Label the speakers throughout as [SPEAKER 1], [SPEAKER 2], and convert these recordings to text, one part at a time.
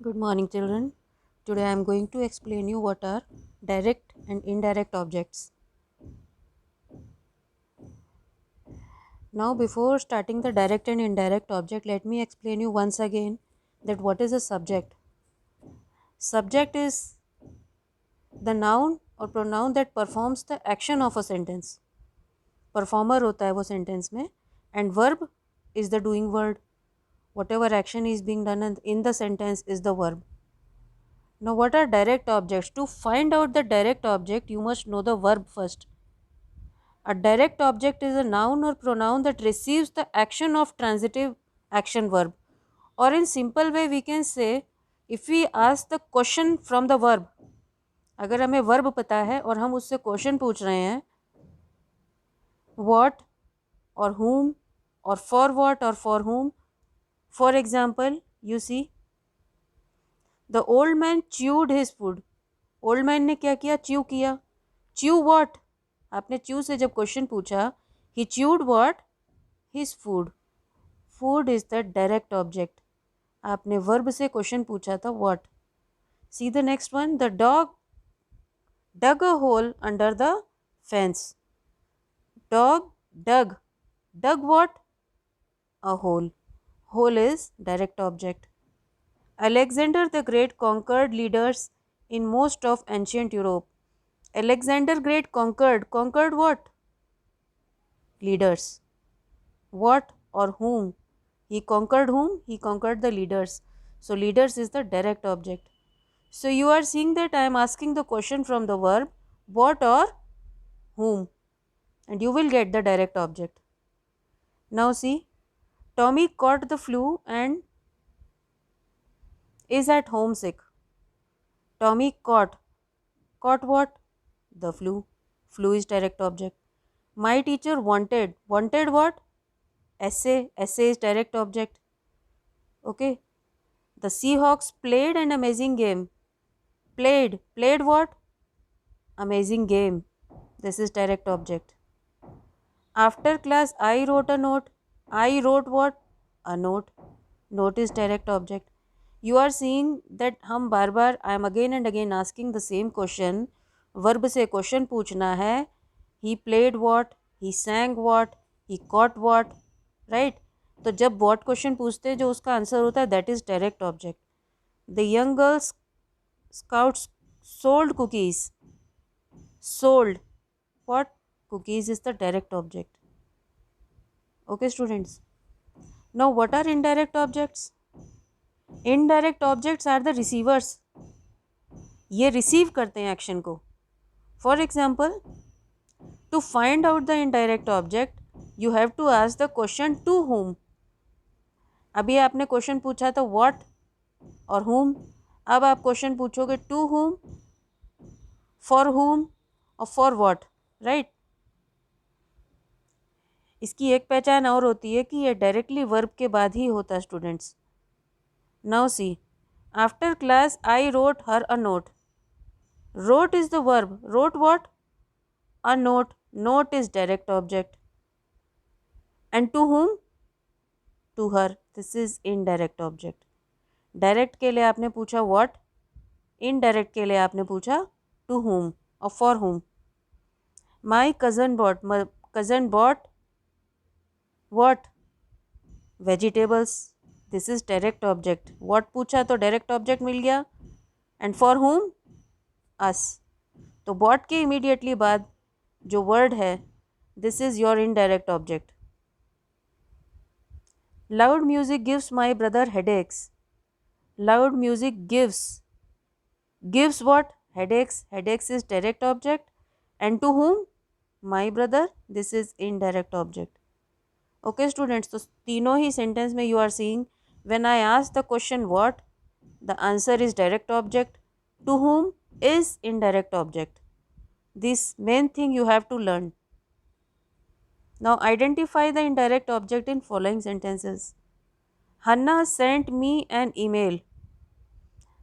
[SPEAKER 1] Good morning, children. Today I am going to explain you what are direct and indirect objects. Now, before starting the direct and indirect object, let me explain you once again that what is a subject. Subject is the noun or pronoun that performs the action of a sentence. Performer होता है वो sentence में, and verb is the doing word. Whatever action is being done in the sentence is the verb. Now, what are direct objects? To find out the direct object, you must know the verb first. A direct object is a noun or pronoun that receives the action of transitive action verb. Or in simple way we can say, if we ask the question from the verb, अगर हमें verb पता है और हम उससे question पूछ रहे हैं, what or whom or for what or for whom. For example, you see, the old man chewed his food. Old man ने क्या किया? Chew किया. Chew what? आपने chew से जब question पूछा, he chewed what? His food. Food is the direct object. आपने verb से क्वेश्चन पूछा था what. See the next one. The dog dug a hole under the fence. Dog dug. Dug what? A hole. Hole is direct object. Alexander the Great conquered leaders in most of ancient Europe. Alexander Great conquered what? Leaders. What or whom? He conquered whom? He conquered the leaders. So leaders is the direct object. So you are seeing that I am asking the question from the verb what or whom, and you will get the direct object. Now see, Tommy caught the flu and is at home sick. Tommy caught what? The flu. Flu is direct object. My teacher wanted what? Essay is direct object. Okay. The Seahawks played an amazing game. Played what? Amazing game. This is direct object. After class, I wrote a note. I wrote what? A note. Note is direct object. You are seeing that हम बार बार I am again and again asking the same question. Verb से question पूछना है. He played what? He sang what? He caught what? Right? तो जब what question पूछते हैं जो उसका आंसर होता है that is direct object. The young girls scouts sold cookies. Sold what? Cookies is the direct object. Okay students. Now what are indirect objects? Indirect objects are the receivers. ये receive करते हैं action को. For example, to find out the indirect object, you have to ask the question to whom. अभी आपने question पूछा था what और whom. अब आप question पूछोगे to whom, for whom और for what, right? इसकी एक पहचान और होती है कि ये डायरेक्टली वर्ब के बाद ही होता है students. Now see, after class I wrote her a note. Wrote is the verb. Wrote what? A note. Note is direct object. And to whom? To her. This is indirect object. Direct के लिए आपने पूछा what. Indirect के लिए आपने पूछा to whom और for whom. My cousin bought what? Vegetables. This is direct object. What पूछा तो डायरेक्ट ऑब्जेक्ट मिल गया. एंड फॉर हुम? अस. तो बॉट के इमीडिएटली बाद जो वर्ड है this is your indirect object. Loud music gives my brother headaches. Loud music gives what? Headaches. Headaches is direct object. And to whom? My brother. This is indirect object. Okay students, तो तीनों ही sentence में you are seeing when I ask the question what, the answer is direct object. To whom is indirect object. This main thing you have to learn. Now identify the indirect object in following sentences. Hannah sent me an email.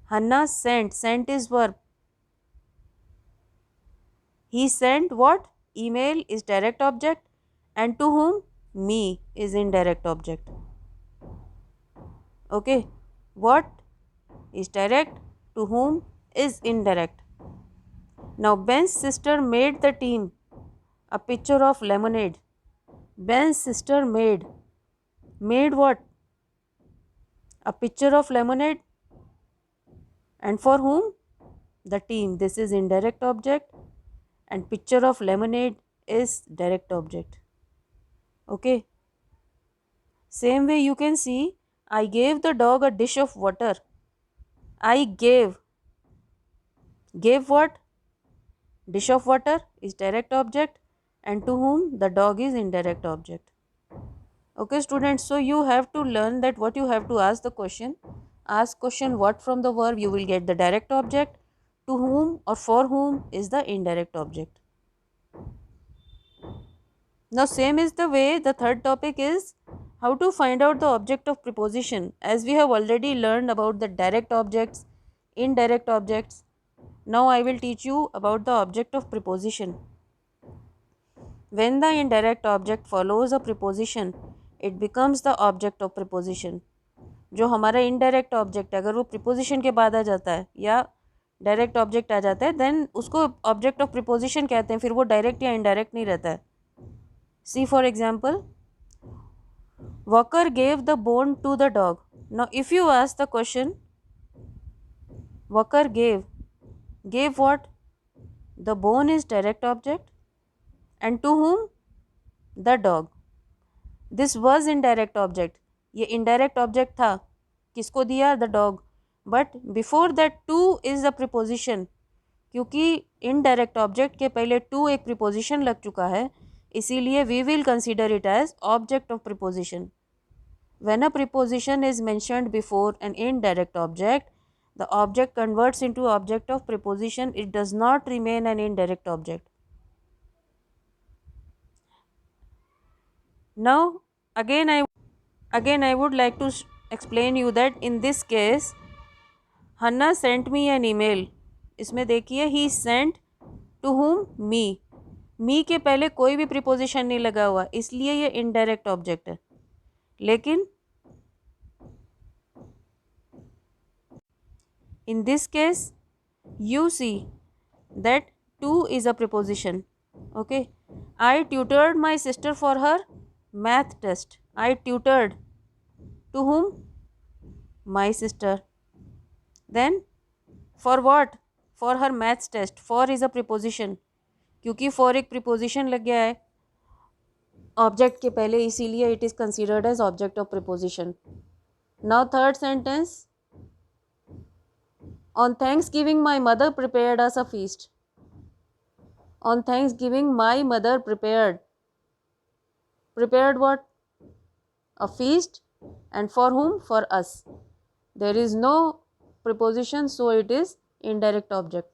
[SPEAKER 1] Hannah sent is verb. He sent what? Email is direct object. And to whom? Me is indirect object. Okay. What is direct, to whom is indirect. Now Ben's sister made the team a pitcher of lemonade. Ben's sister made what? A pitcher of lemonade. And for whom? The team. This is indirect object, and pitcher of lemonade is direct object. Okay. Same way you can see, I gave the dog a dish of water. I gave what? Dish of water is direct object, and to whom? The dog is indirect object. Okay students, so you have to learn that what you have to ask the question. Ask question what from the verb, you will get the direct object. To whom or for whom is the indirect object. Now same is the way the third topic is how to find out the object of preposition. As we have already learned about the direct objects, indirect objects, now I will teach you about the object of preposition. When the indirect object follows a preposition, it becomes the object of preposition. जो हमारा indirect object है, अगर वो preposition के बाद आ जाता है या डायरेक्ट ऑब्जेक्ट आ जाता है, देन उसको ऑब्जेक्ट ऑफ प्रिपोजिशन कहते हैं, फिर वो डायरेक्ट या इनडायरेक्ट नहीं रहता है. See for example, Walker gave the bone to the dog. Now if you ask the question, Walker gave what? The bone is direct object, and to whom? The dog. This was indirect object. ये indirect object था. किसको दिया? The dog. But before that to is the preposition. क्योंकि indirect object के पहले to एक preposition लग चुका है, इसीलिए we will consider it as object of preposition. When a preposition is mentioned before an indirect object, the object converts into object of preposition. It does not remain an indirect object. Now again I would like to explain you that in this case Hannah sent me an email. इसमें देखिए he sent to whom? me. me के पहले कोई भी preposition नहीं लगा हुआ, इसलिए ये indirect object है. लेकिन in this case you see that to is a preposition. Okay, I tutored my sister for her math test. I tutored to whom? My sister. Then for what? For her maths test. For is a preposition. क्योंकि for एक preposition लग गया है object के पहले, इसीलिए it is considered as object of preposition. Now third sentence. On Thanksgiving my mother prepared us a feast. On Thanksgiving my mother prepared what? A feast. And for whom? For us. There is no preposition, so it is indirect object.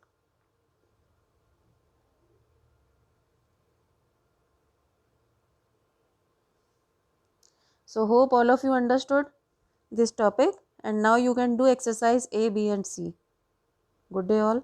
[SPEAKER 1] So hope all of you understood this topic, and now you can do exercise A, B and C. Good day all.